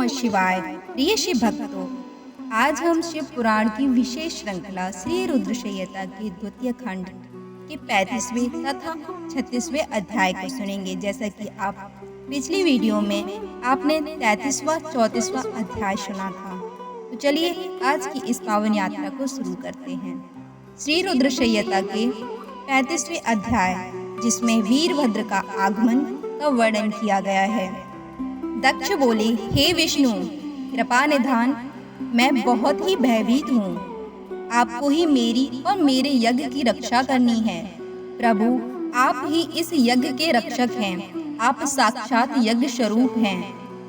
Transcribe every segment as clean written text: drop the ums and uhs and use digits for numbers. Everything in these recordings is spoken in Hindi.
नमः शिवाय। प्रिय शिव भक्तों, आज हम शिव पुराण की विशेष श्रृंखला श्री रुद्र संहिता के द्वितीय खंड के 35वें तथा 36वें अध्याय को सुनेंगे। जैसा कि आप पिछली वीडियो में आपने 33वां 34वां अध्याय सुना था, तो चलिए आज की इस पावन यात्रा को शुरू करते हैं। श्री रुद्र संहिता के 35वें अध्याय, जिसमें वीरभद्र का आगमन का वर्णन किया गया है। दक्ष बोले, हे विष्णु कृपा निधान, मैं बहुत ही भयभीत हूँ। आपको ही मेरी और मेरे यज्ञ की रक्षा करनी है। प्रभु, आप ही इस यज्ञ के रक्षक हैं। आप साक्षात यज्ञ स्वरूप हैं।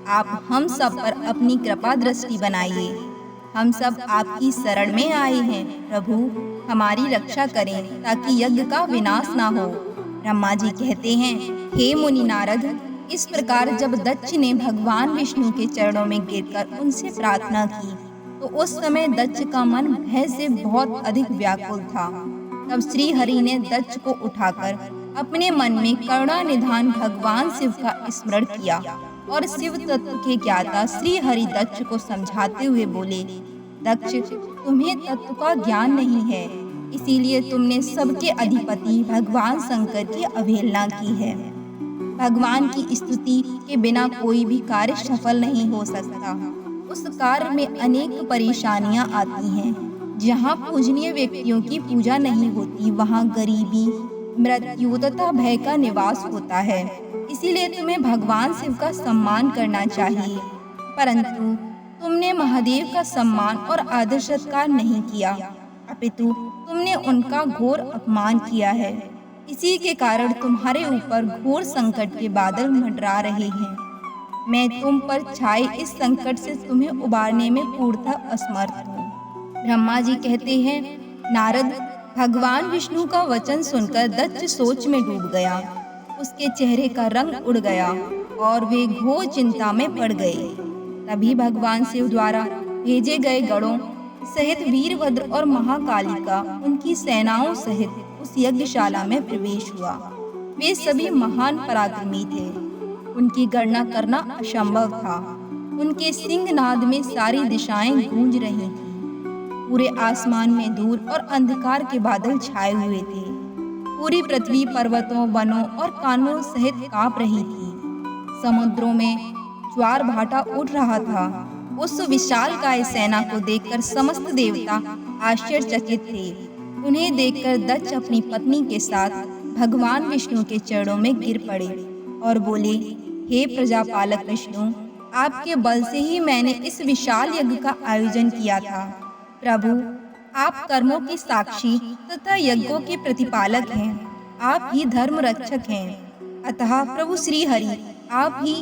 आप हम सब पर अपनी कृपा दृष्टि बनाइए। हम सब आपकी शरण में आए हैं। प्रभु, हमारी रक्षा करें ताकि यज्ञ का विनाश ना हो। ब्रह्मा जी कहते हैं, हे मुनि नारद, इस प्रकार जब दक्ष ने भगवान विष्णु के चरणों में गिरकर उनसे प्रार्थना की, तो उस समय दक्ष का मन भय से बहुत अधिक व्याकुल था। तब श्री हरि ने दक्ष को उठाकर अपने मन में करुणा निधान भगवान शिव का स्मरण किया और शिव तत्व के ज्ञाता श्री हरि दक्ष को समझाते हुए बोले, दक्ष, तुम्हें तत्व का ज्ञान नहीं है, इसीलिए तुमने सबके अधिपति भगवान शंकर की अवहेलना की है। भगवान की स्तुति के बिना कोई भी कार्य सफल नहीं हो सकता। उस कार्य में अनेक परेशानियां आती हैं। जहाँ पूजनीय व्यक्तियों की पूजा नहीं होती, वहाँ गरीबी, मृत्यु तथा भय का निवास होता है। इसीलिए तुम्हें भगवान शिव का सम्मान करना चाहिए, परंतु तुमने महादेव का सम्मान और आदर सत्कार नहीं किया, अपितु तुमने उनका घोर अपमान किया है। इसी के कारण तुम्हारे ऊपर घोर संकट के बादल मंडरा रहे हैं। मैं तुम पर छाए इस संकट से तुम्हें उबारने में पूर्णतः असमर्थ हूँ। ब्रह्मा जी कहते हैं, नारद, भगवान विष्णु का वचन सुनकर दक्ष सोच में डूब गया। उसके चेहरे का रंग उड़ गया और वे घोर चिंता में पड़ गए। तभी भगवान शिव द्वारा भेजे गए गणों सहित वीरभद्र और महाकालिका उनकी सेनाओं सहित उस यज्ञशाला में प्रवेश हुआ। वे सभी महान पराक्रमी थे। उनकी गणना करना असंभव था। उनके सिंहनाद में सारी दिशाएं गूंज रही थीं। पूरे आसमान में धूल और अंधकार के बादल छाए हुए थे। पूरी पृथ्वी पर्वतों, वनों और कानों सहित कांप रही थी। समुद्रों में ज्वार भाटा उठ रहा था। उस विशालकाय सेना को देखकर समस्त देवता आश्चर्यचकित थे। उन्हें देखकर दक्ष अपनी पत्नी के साथ भगवान विष्णु के चरणों में गिर पड़े और बोले, हे प्रजापालक विष्णु, आपके बल से ही मैंने इस विशाल यज्ञ का आयोजन किया था। प्रभु, आप कर्मों की साक्षी तथा यज्ञों के प्रतिपालक हैं। आप ही धर्म रक्षक हैं। अतः प्रभु श्री हरि, आप ही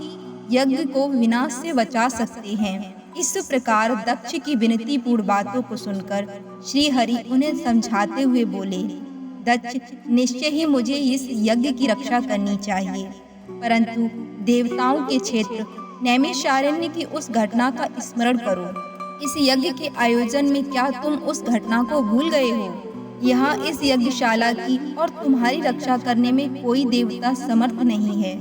यज्ञ को विनाश से बचा सकते हैं। इस प्रकार दक्ष की विनती पूर्ण बातों को सुनकर श्री हरि उन्हें समझाते हुए बोले, दक्ष, निश्चय ही मुझे इस यज्ञ की रक्षा करनी चाहिए, परंतु देवताओं के क्षेत्र नैमिषारण्य की उस घटना का स्मरण करो। इस यज्ञ के आयोजन में क्या तुम उस घटना को भूल गए हो? यहाँ इस यज्ञशाला की और तुम्हारी रक्षा करने में कोई देवता समर्थ नहीं है।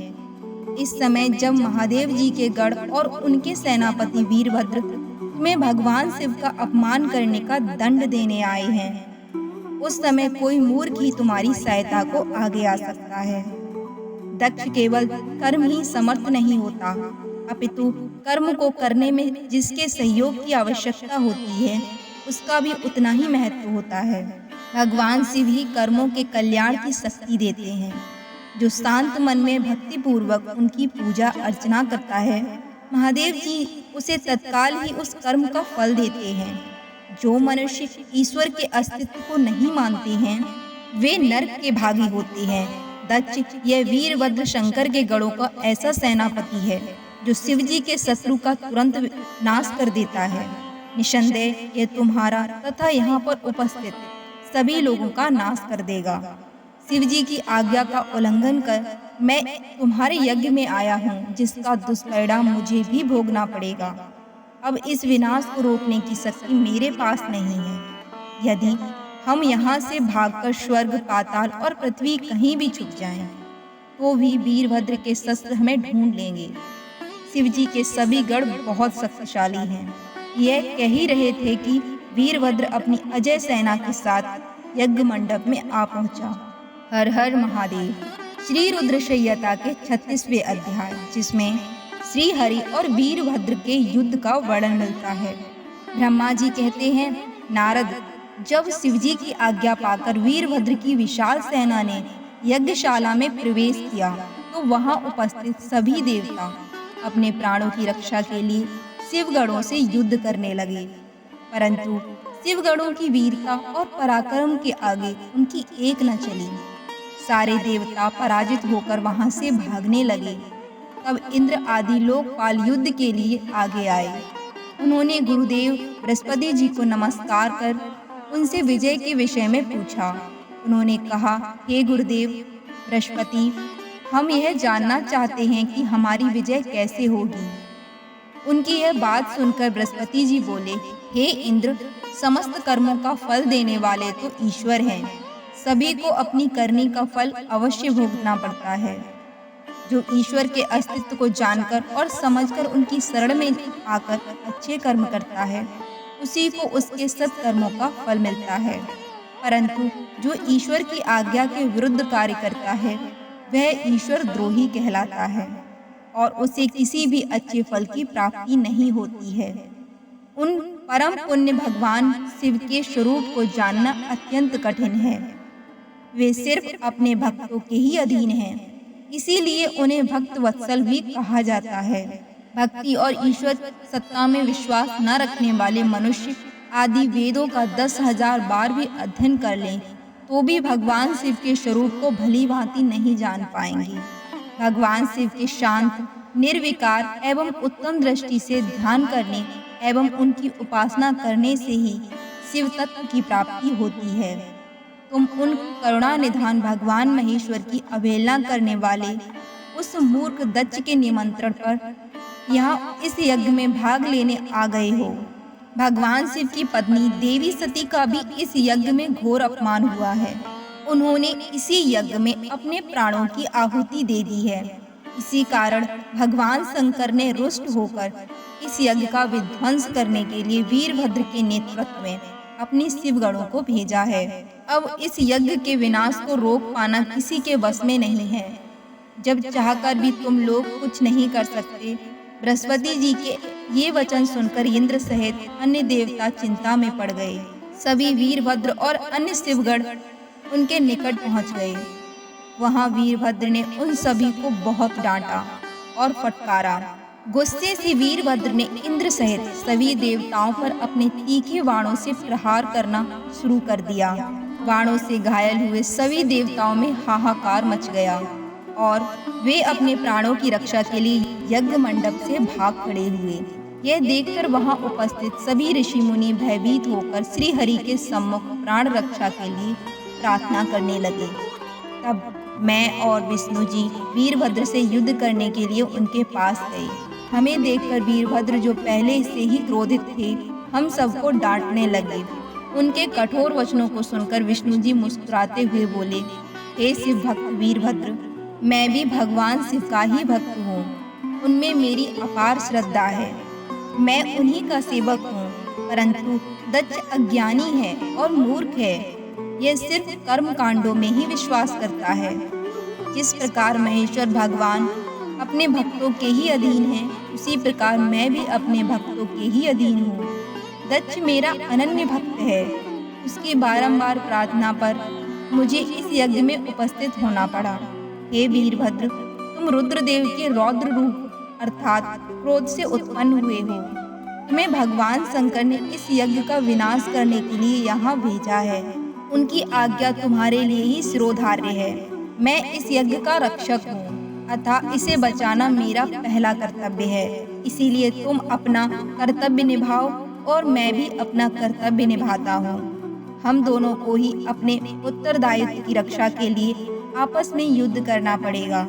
इस समय जब महादेव जी के गढ़ और उनके सेनापति वीरभद्र तुम्हें भगवान शिव का अपमान करने का दंड देने आए हैं, उस समय कोई मूर्ख ही तुम्हारी सहायता को आगे आ सकता है। दक्ष केवल कर्म ही समर्थ नहीं होता, अपितु कर्म को करने में जिसके सहयोग की आवश्यकता होती है, उसका भी उतना ही महत्व होता है। भगवान शिव ही कर्मों के कल्याण की शक्ति देते हैं। जो शांत मन में भक्ति पूर्वक उनकी पूजा अर्चना करता है, महादेव जी उसे तत्काल ही उस कर्म का फल देते हैं। जो मनुष्य ईश्वर के अस्तित्व को नहीं मानते हैं, वे नरक के भागी होते हैं। दक्ष, यह वीरभद्र शंकर के गणों का ऐसा सेनापति है जो शिव जी के शत्रु का तुरंत नाश कर देता है। निसंदेह यह तुम्हारा तथा यहाँ पर उपस्थित सभी लोगों का नाश कर देगा। शिव जी की आज्ञा का उल्लंघन कर मैं तुम्हारे यज्ञ में आया हूँ, जिसका दुष्परिणाम मुझे भी भोगना पड़ेगा। अब इस विनाश को रोकने की शक्ति मेरे पास नहीं है। यदि हम यहाँ से भागकर स्वर्ग, पाताल और पृथ्वी कहीं भी छुप जाएं, तो भी वीरभद्र के शस्त्र हमें ढूंढ लेंगे। शिव जी के सभी गण बहुत शक्तिशाली हैं। यह कह ही रहे थे कि वीरभद्र अपनी अजय सेना के साथ यज्ञ मंडप में आ पहुंचा। हर हर महादेव। श्री रुद्र संहिता के 36वें अध्याय, जिसमें श्री हरि और वीरभद्र के युद्ध का वर्णन मिलता है। ब्रह्मा जी कहते हैं, नारद, जब शिवजी की आज्ञा पाकर वीरभद्र की विशाल सेना ने यज्ञशाला में प्रवेश किया तो वहां उपस्थित सभी देवता अपने प्राणों की रक्षा के लिए शिवगणों से युद्ध करने लगे, परंतु शिवगणों की वीरता और पराक्रम के आगे उनकी एक न चली। सारे देवता पराजित होकर वहां से भागने लगे। तब इंद्र आदि लोकपाल युद्ध के लिए आगे आए। उन्होंने गुरुदेव बृहस्पति जी को नमस्कार कर उनसे विजय के विषय में पूछा। उन्होंने कहा, हे गुरुदेव बृहस्पति, हम यह जानना चाहते हैं कि हमारी विजय कैसे होगी। उनकी यह बात सुनकर बृहस्पति जी बोले, हे इंद्र, समस्त कर्मों का फल देने वाले तो ईश्वर हैं। सभी को अपनी करनी का फल अवश्य भोगना पड़ता है। जो ईश्वर के अस्तित्व को जानकर और समझकर उनकी शरण में आकर अच्छे कर्म करता है, उसी को उसके सत्कर्मों का फल मिलता है। परंतु जो ईश्वर की आज्ञा के विरुद्ध कार्य करता है, वह ईश्वर द्रोही कहलाता है और उसे किसी भी अच्छे फल की प्राप्ति नहीं होती है। उन परम पुण्य भगवान शिव के स्वरूप को जानना अत्यंत कठिन है। वे सिर्फ अपने भक्तों के ही अधीन हैं, इसीलिए उन्हें भक्त वत्सल भी कहा जाता है। भक्ति और ईश्वर सत्ता में विश्वास न रखने वाले मनुष्य आदि वेदों का 10,000 बार भी अध्ययन कर लें तो भी भगवान शिव के स्वरूप को भली भांति नहीं जान पाएंगे। भगवान शिव के शांत, निर्विकार एवं उत्तम दृष्टि से ध्यान करने एवं उनकी उपासना करने से ही शिव तत्व की प्राप्ति होती है। तुम उन करुणा निधान भगवान महेश्वर की अवहेलना करने वाले उस मूर्ख दक्ष के निमंत्रण पर यहाँ इस यज्ञ में भाग लेने आ गए हो। भगवान शिव की पत्नी देवी सती का भी इस यज्ञ में घोर अपमान हुआ है। उन्होंने इसी यज्ञ में अपने प्राणों की आहुति दे दी है। इसी कारण भगवान शंकर ने रुष्ट होकर इस यज्ञ का विध्वंस करने के लिए वीरभद्र के नेतृत्व में अपने शिवगणों को भेजा है। अब इस यज्ञ के विनाश को रोक पाना किसी के वश में नहीं है। जब चाहकर भी तुम लोग कुछ नहीं कर सकते। बृहस्पति जी के ये वचन सुनकर इंद्र सहित अन्य देवता चिंता में पड़ गए। सभी वीरभद्र और अन्य शिवगण उनके निकट पहुंच गए। वहां वीरभद्र ने उन सभी को बहुत डांटा और फटकारा। गुस्से से वीरभद्र ने इंद्र सहित सभी देवताओं पर अपने तीखे बाणों से प्रहार करना शुरू कर दिया। बाणों से घायल हुए सभी देवताओं में हाहाकार मच गया और वे अपने प्राणों की रक्षा के लिए यज्ञ मंडप से भाग खड़े हुए। यह देखकर वहां उपस्थित सभी ऋषि मुनि भयभीत होकर श्री हरि के सम्मुख प्राण रक्षा के लिए प्रार्थना करने लगे। तब मैं और विष्णु जी वीरभद्र से युद्ध करने के लिए उनके पास गए। हमें देखकर वीरभद्र, जो पहले से ही क्रोधित थे, हम सबको डांटने लगे। उनके कठोर वचनों को सुनकर विष्णु जी मुस्कुराते हुए बोले, हे शिव भक्त वीरभद्र, मैं भी भगवान शिव का ही भक्त हूँ। उनमें मेरी अपार श्रद्धा है। मैं उन्हीं का सेवक हूँ, परंतु दक्ष अज्ञानी है और मूर्ख है। यह सिर्फ कर्म कांडों में ही विश्वास करता है। जिस प्रकार महेश्वर भगवान अपने भक्तों के ही अधीन हैं, उसी प्रकार मैं भी अपने भक्तों के ही अधीन हूँ। दक्ष मेरा अनन्य भक्त है। उसकी बारंबार प्रार्थना पर मुझे इस यज्ञ में उपस्थित होना पड़ा। हे वीरभद्र, तुम रुद्रदेव के रौद्र रूप अर्थात क्रोध से उत्पन्न हुए हो। तुम्हें भगवान शंकर ने इस यज्ञ का विनाश करने के लिए यहाँ भेजा है। उनकी आज्ञा तुम्हारे लिए ही शिरोधार्य है। मैं इस यज्ञ का रक्षक हूँ, अतः इसे बचाना मेरा पहला कर्तव्य है। इसीलिए तुम अपना कर्तव्य निभाओ और मैं भी अपना कर्तव्य निभाता हूँ। हम दोनों को ही अपने उत्तरदायित्व की रक्षा के लिए आपस में युद्ध करना पड़ेगा।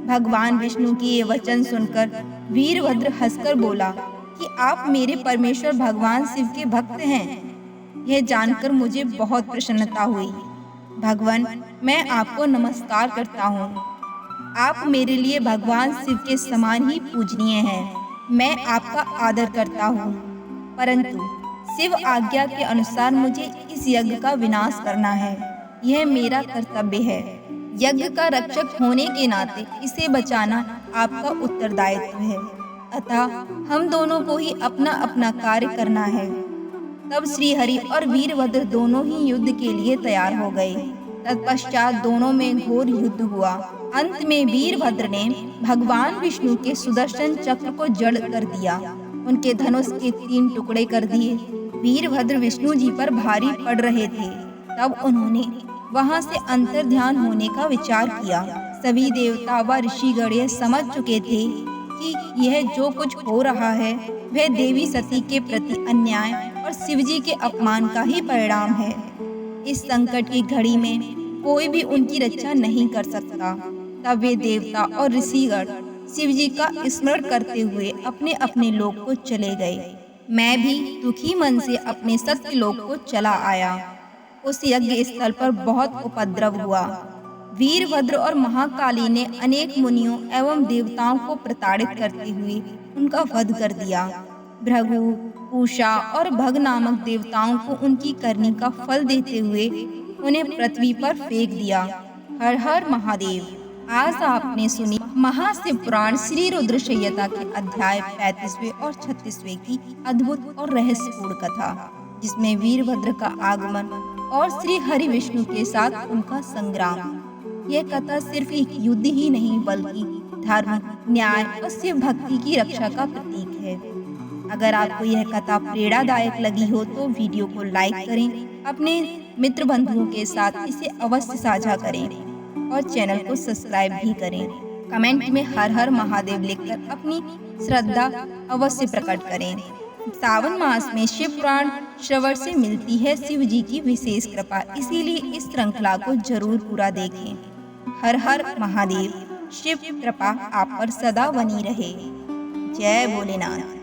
भगवान विष्णु की ये वचन सुनकर वीरभद्र हंसकर बोला कि आप मेरे परमेश्वर भगवान शिव के भक्त हैं। यह जानकर मुझे बहुत प्रसन्नता हुई। भगवान, मैं आपको नमस्कार करता हूँ। आप मेरे लिए भगवान शिव के समान ही पूजनीय हैं। मैं आपका आदर करता हूँ, परंतु शिव आज्ञा के अनुसार मुझे इस यज्ञ का विनाश करना है। यह मेरा कर्तव्य है। यज्ञ का रक्षक होने के नाते इसे बचाना आपका उत्तरदायित्व है। अतः हम दोनों को ही अपना अपना कार्य करना है। तब श्रीहरि और वीरभद्र दोनों ही युद्ध के लिए तैयार हो गए। तत्पश्चात दोनों में घोर युद्ध हुआ। अंत में वीरभद्र ने भगवान विष्णु के सुदर्शन चक्र को जड़ कर दिया, उनके धनुष के 3 टुकड़े कर दिए। वीरभद्र विष्णु जी पर भारी पड़ रहे थे। तब उन्होंने वहां से अंतर ध्यान होने का विचार किया। सभी देवता व ऋषिगण यह समझ चुके थे कि यह जो कुछ हो रहा है वह देवी सती के प्रति अन्याय और शिवजी के अपमान का ही परिणाम है। इस संकट की घड़ी में कोई भी उनकी रक्षा नहीं कर सकता। तब वे देवता और ऋषिगण शिवजी का स्मरण करते हुए अपने अपने लोक को चले गए। मैं भी दुखी मन से अपने सत्य लोक को चला आया। उस यज्ञ स्थल पर बहुत उपद्रव हुआ। वीरभद्र और महाकाली ने अनेक मुनियों एवं देवताओं को प्रताड़ित करते हुए उनका वध कर दिया। भृगु, पूषा और भग नामक देवताओं को उनकी करनी का फल देते हुए उन्हें पृथ्वी पर फेंक दिया। हर हर महादेव। आज आपने सुनी महाशिव पुराण श्री रुद्र संहिता के अध्याय 35वें और 36वें की अद्भुत और रहस्यपूर्ण कथा, जिसमें वीरभद्र का आगमन और श्री हरि विष्णु के साथ उनका संग्राम। यह कथा सिर्फ एक युद्ध ही नहीं बल्कि धर्म, न्याय और शिव भक्ति की रक्षा का प्रतीक है। अगर आपको यह कथा प्रेरणादायक लगी हो तो वीडियो को लाइक करें, अपने मित्र बंधुओं के साथ इसे अवश्य साझा करें और चैनल को सब्सक्राइब भी करें। कमेंट में हर हर महादेव लिखकर अपनी श्रद्धा अवश्य प्रकट करें। सावन मास में शिव पुराण श्रवण से मिलती है शिव जी की विशेष कृपा, इसीलिए इस श्रृंखला को जरूर पूरा देखें। हर हर महादेव। शिव कृपा आप पर सदा बनी रहे। जय भोलेनाथ।